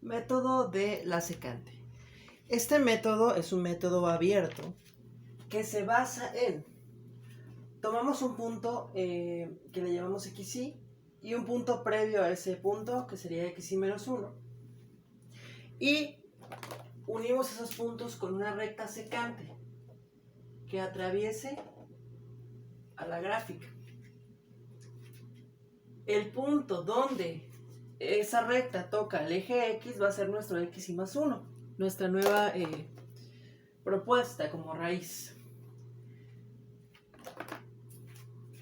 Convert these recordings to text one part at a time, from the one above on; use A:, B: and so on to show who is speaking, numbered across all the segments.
A: Método de la secante. Este método es un método abierto que se basa en: tomamos un punto que le llamamos xy y un punto previo a ese punto que sería xy menos 1, y unimos esos puntos con una recta secante que atraviese a la gráfica. El punto donde esa recta toca el eje X va a ser nuestro xy más 1, nuestra nueva propuesta como raíz.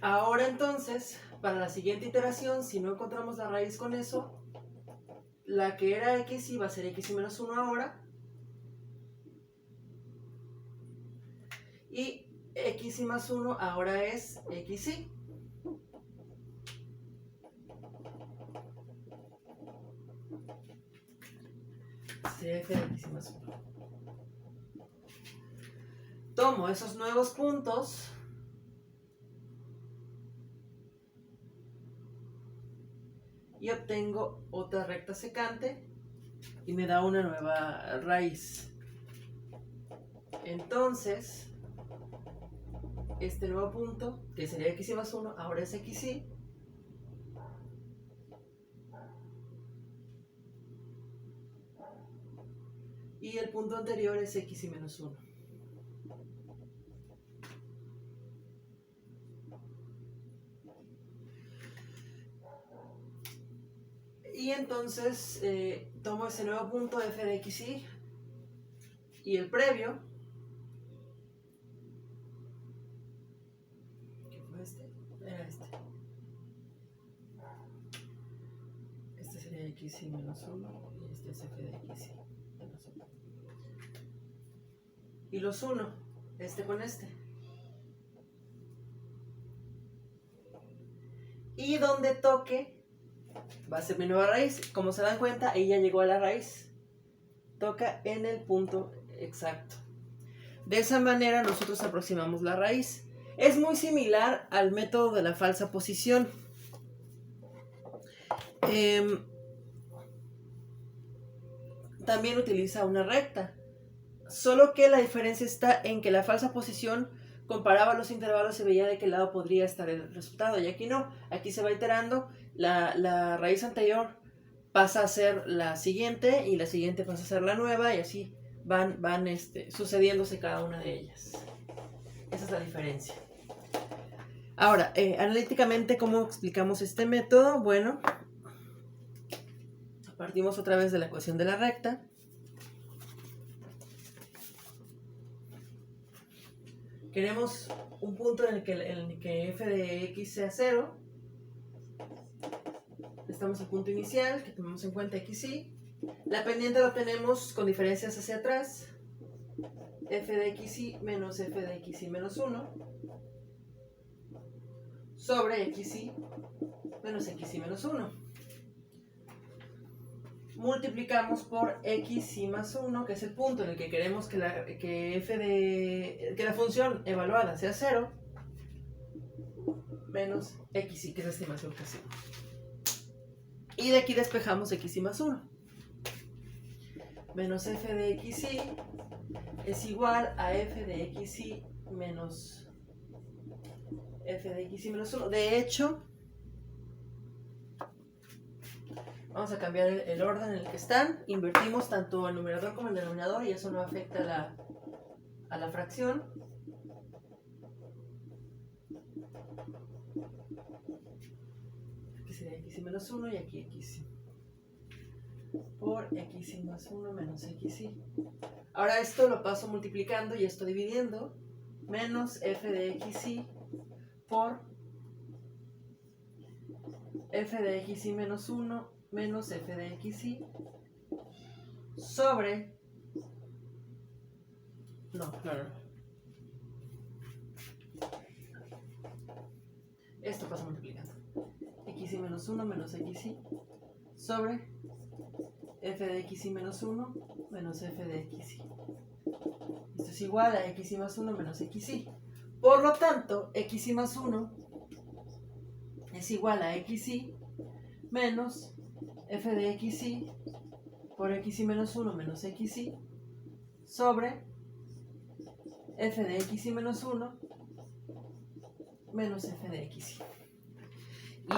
A: Ahora entonces, para la siguiente iteración, si no encontramos la raíz con eso, la que era xy va a ser xy menos 1 ahora, y xy más 1 ahora es xy. Sería f de xy más 1. Tomo esos nuevos puntos y obtengo otra recta secante y me da una nueva raíz. Entonces, este nuevo punto, que sería xy más 1, ahora es xy. Y el punto anterior es xy menos 1. Y entonces tomo ese nuevo punto f de xy y el previo, ¿qué fue este? Era este. Este sería xy menos 1 y este es f de xy menos 1. Y los uno, este con este. Y donde toque va a ser mi nueva raíz. Como se dan cuenta, ahí ya llegó a la raíz. Toca en el punto exacto. De esa manera nosotros aproximamos la raíz. Es muy similar al método de la falsa posición. También utiliza una recta. Solo que la diferencia está en que la falsa posición comparaba los intervalos y veía de qué lado podría estar el resultado. Y aquí no. Aquí se va iterando. La raíz anterior pasa a ser la siguiente y la siguiente pasa a ser la nueva y así van sucediéndose cada una de ellas. Esa es la diferencia. Ahora, analíticamente, ¿cómo explicamos este método? Bueno, partimos otra vez de la ecuación de la recta. Queremos un punto en el que f de x sea 0. Estamos al punto inicial, que tomamos en cuenta xy. La pendiente lo tenemos con diferencias hacia atrás. F de xy menos f de xy menos 1 sobre xy menos xy menos 1. Multiplicamos por xy más 1, que es el punto en el que queremos que la función evaluada sea 0, menos xy, que es la estimación que hacemos. Y de aquí despejamos xy más 1. Menos f de xy es igual a f de xy menos f de xy menos 1. De hecho, vamos a cambiar el orden en el que están. Invertimos tanto el numerador como el denominador y eso no afecta a la fracción. Aquí sería xy menos 1 y aquí xy. Por xy más 1 menos xy. Ahora esto lo paso multiplicando y esto dividiendo. Menos f de xy por f de xy menos 1 menos f de xy sobre... No. Esto pasa multiplicando. Xy menos 1 menos xy sobre f de xy menos 1 menos f de xy. Esto es igual a xy más 1 menos xy. Por lo tanto, xy más 1 es igual a xy menos f de xy por xy menos 1 menos xy sobre f de xy menos 1 menos f de xy.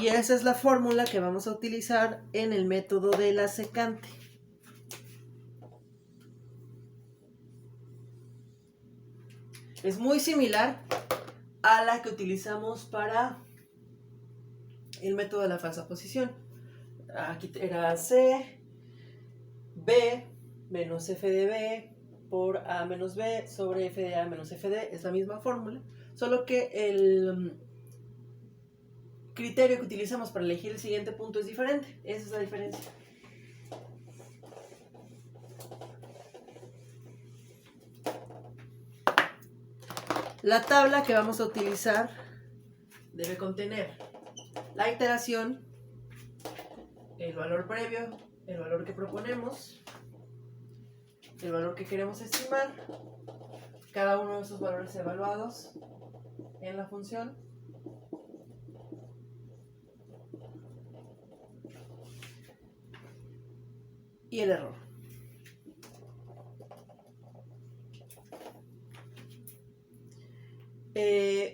A: Y esa es la fórmula que vamos a utilizar en el método de la secante. Es muy similar a la que utilizamos para el método de la falsa posición. Aquí era C, B menos f de B por A menos B sobre f de A menos f de, es la misma fórmula, solo que el criterio que utilizamos para elegir el siguiente punto es diferente. Esa es la diferencia. La tabla que vamos a utilizar debe contener la iteración, el valor previo, el valor que proponemos, el valor que queremos estimar, cada uno de esos valores evaluados en la función, y el error.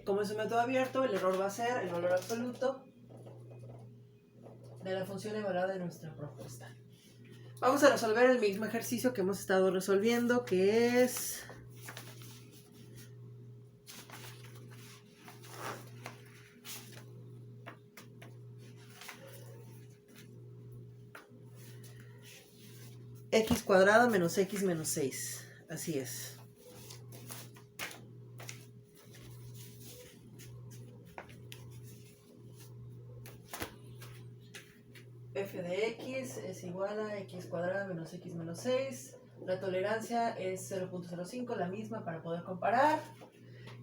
A: Como es un método abierto, el error va a ser el valor absoluto de la función evaluada de nuestra propuesta. Vamos a resolver el mismo ejercicio que hemos estado resolviendo, que es x cuadrado menos x menos 6. Así es. F de x es igual a x cuadrado menos x menos 6. La tolerancia es 0.05, la misma para poder comparar.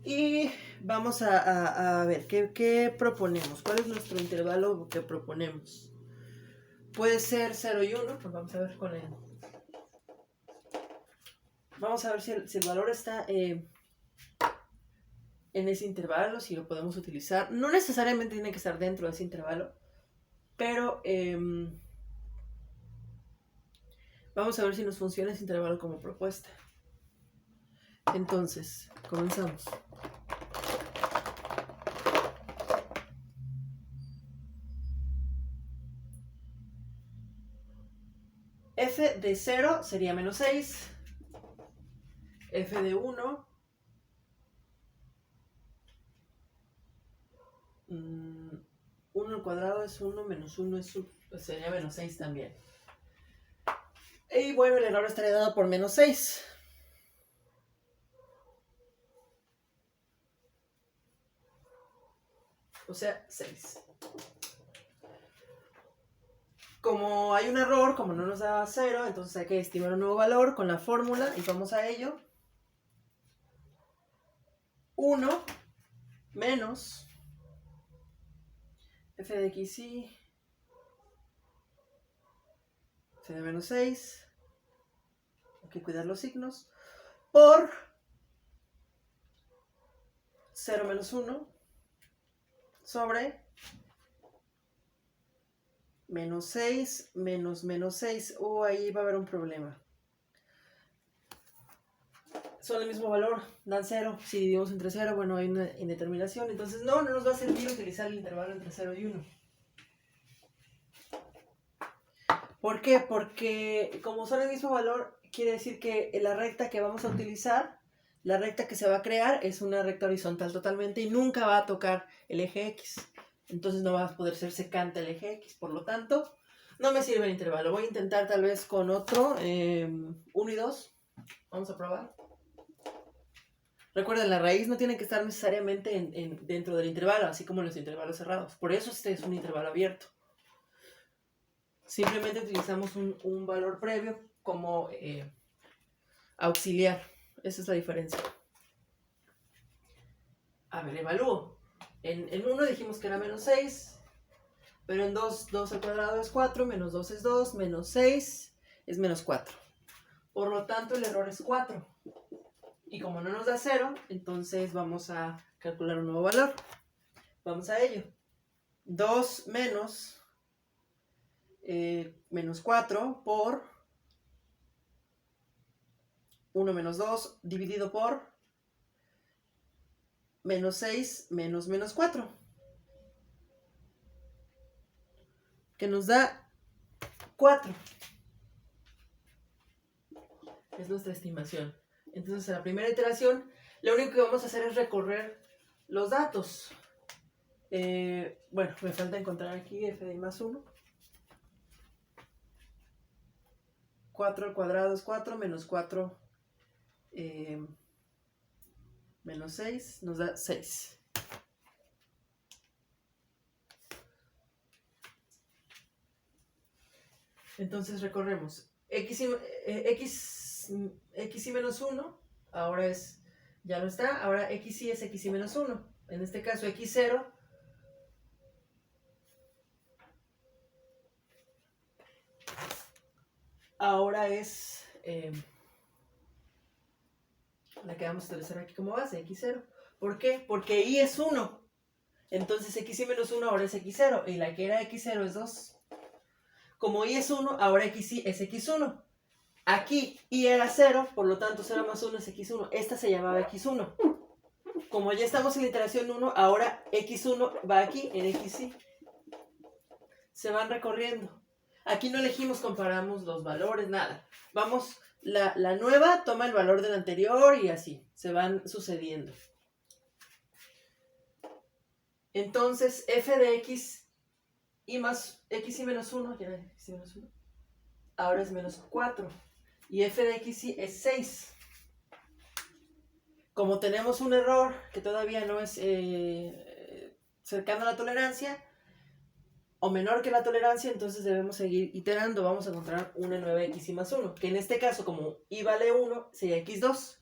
A: Y vamos a ver, ¿qué proponemos? ¿Cuál es nuestro intervalo que proponemos? Puede ser 0 y 1, pues vamos a ver con el... Vamos a ver si el valor está en ese intervalo, si lo podemos utilizar. No necesariamente tiene que estar dentro de ese intervalo, pero vamos a ver si nos funciona ese intervalo como propuesta. Entonces, comenzamos. F de 0 sería menos 6. F de 1 1 al cuadrado es 1, menos 1 es pues sería menos 6 también. Y bueno, el error estaría dado por menos 6. O sea, 6. Como hay un error, como no nos da 0, entonces hay que estimar un nuevo valor con la fórmula y vamos a ello. 1 menos f de xy, f de menos 6, hay que cuidar los signos, por 0 menos 1 sobre menos 6 menos menos 6. Ahí va a haber un problema. Son el mismo valor, dan 0. Si dividimos entre 0, bueno, hay una indeterminación. Entonces no nos va a servir utilizar el intervalo entre 0 y 1. ¿Por qué? Porque como son el mismo valor, quiere decir que la recta que vamos a utilizar, la recta que se va a crear, es una recta horizontal totalmente y nunca va a tocar el eje X. Entonces no va a poder ser secante el eje X. Por lo tanto, no me sirve el intervalo. Voy a intentar tal vez con otro, 1 y 2. Vamos a probar. Recuerden, la raíz no tiene que estar necesariamente dentro del intervalo, así como en los intervalos cerrados. Por eso este es un intervalo abierto. Simplemente utilizamos un valor previo como auxiliar. Esa es la diferencia. A ver, evalúo. En 1 dijimos que era menos 6, pero en 2 al cuadrado es 4, menos 2 es 2, menos 6 es menos 4. Por lo tanto, el error es 4. Y como no nos da 0, entonces vamos a calcular un nuevo valor. Vamos a ello. 2 menos 4 por 1 menos 2 dividido por menos 6 menos menos 4. Que nos da 4. Es nuestra estimación. Entonces, en la primera iteración, lo único que vamos a hacer es recorrer los datos. Bueno, me falta encontrar aquí f de i más 1. 4 al cuadrado es 4, menos 4 menos 6 nos da 6. Entonces recorremos x y menos 1, ahora es, ya no está, ahora x y es x y menos 1. En este caso x0 ahora es la que vamos a utilizar aquí como base, x0. ¿Por qué? Porque y es 1. Entonces x y menos 1 ahora es x0 y la que era x0 es 2. Como y es 1, ahora xy es x1. Aquí y era 0, por lo tanto 0 más 1 es x1. Esta se llamaba x1. Como ya estamos en la iteración 1, ahora x1 va aquí en xy. Se van recorriendo. Aquí no elegimos, comparamos los valores, nada. Vamos, la nueva toma el valor del anterior y así. Se van sucediendo. Entonces, f de x y más x y menos 1, ya era x y menos 1, ahora es menos 4. Y f de x y es 6. Como tenemos un error que todavía no es cercano a la tolerancia, o menor que la tolerancia, entonces debemos seguir iterando. Vamos a encontrar una nueva x y más 1, que en este caso, como y vale 1, sería x2.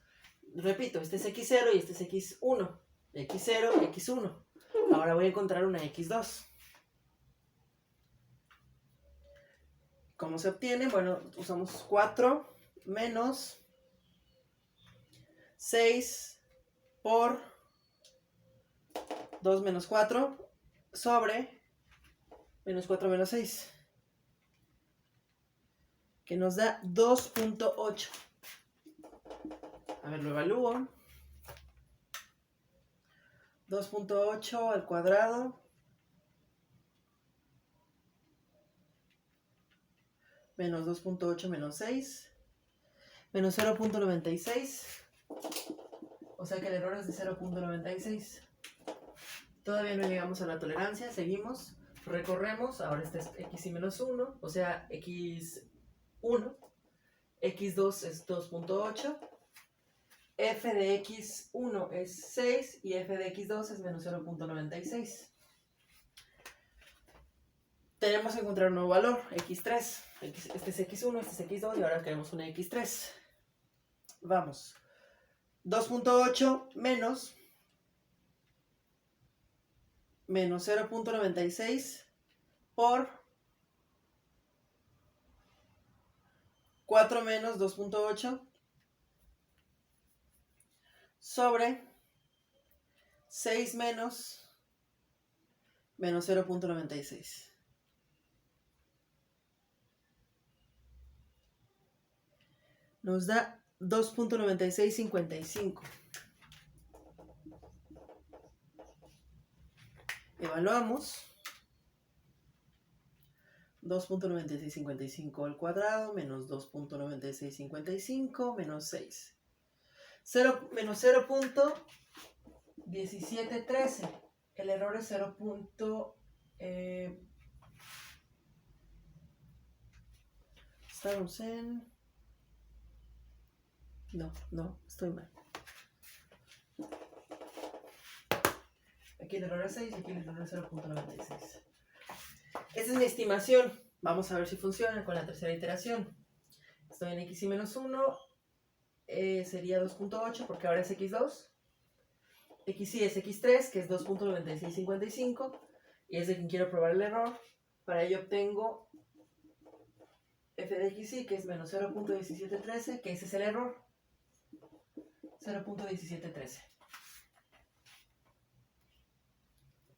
A: Repito, este es x0 y este es x1. x0, x1. Ahora voy a encontrar una x2. ¿Cómo se obtiene? Bueno, usamos 4 menos 6 por 2 menos 4 sobre menos 4 menos 6, que nos da 2.8. A ver, lo evalúo. 2.8 al cuadrado menos 2.8 menos 6 menos 0.96. O sea que el error es de 0.96. Todavía no llegamos a la tolerancia, seguimos, recorremos, ahora este es x y menos 1, o sea x1, x2 es 2.8, f de x1 es 6 y f de x2 es menos 0.96. Tenemos que encontrar un nuevo valor, x3. Este es x1, este es x2 y ahora queremos una x3. Vamos. 2.8 menos 0.96 por 4 menos 2.8 sobre 6 menos 0.96. Nos da 2.9655. Evaluamos. 2.9655 al cuadrado menos 2.9655 menos 6. Menos 0.1713. El error es 0. Estamos en... No, estoy mal. Aquí el error es 6 y aquí el error es 0.96. Esta es mi estimación. Vamos a ver si funciona con la tercera iteración. Estoy en x y menos 1. Sería 2.8 porque ahora es x2. xy es x3, que es 2.9655. Y es de quien quiero probar el error. Para ello obtengo f de xy, que es menos 0.1713, que ese es el error. 0.1713.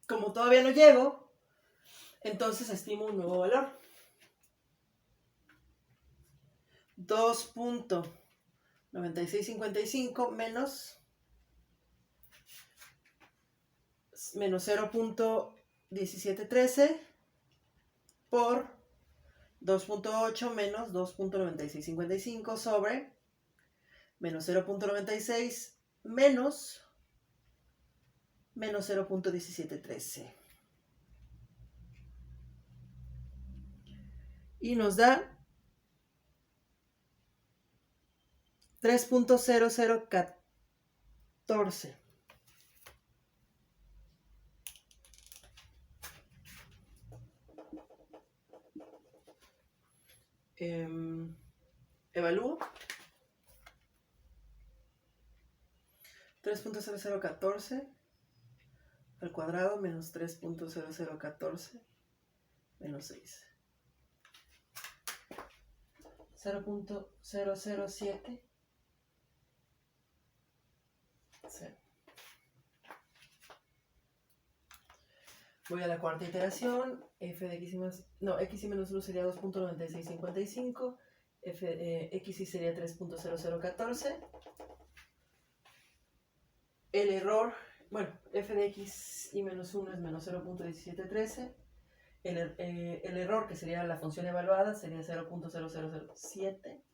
A: Como todavía no llego, entonces estimo un nuevo valor. 9655 menos 0.1713 por 2.8 menos 2.9655 sobre menos 0.96 menos 0.1713. Y nos da 3.0014. Evalúo. 3.0014 al cuadrado menos 3.0014 menos 6. 0.007. Sí. Voy a la cuarta iteración. F de x y menos, x y menos 1 sería 2.9655. X y sería 3.0014. El error, f de x y menos 1 es menos 0.1713. El error, que sería la función evaluada, sería 0.0007.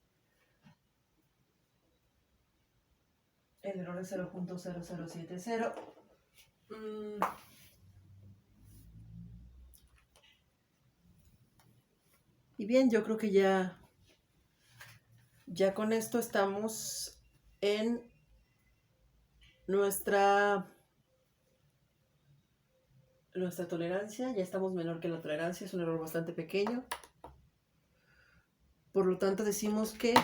A: El error es 0.0070. Y bien, yo creo que ya con esto estamos en nuestra tolerancia. Ya estamos menor que la tolerancia, es un error bastante pequeño. Por lo tanto, decimos que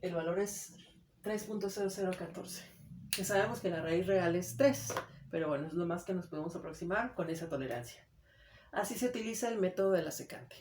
A: el valor es 3.0014. Que sabemos que la raíz real es 3, pero bueno, es lo más que nos podemos aproximar con esa tolerancia. Así se utiliza el método de la secante.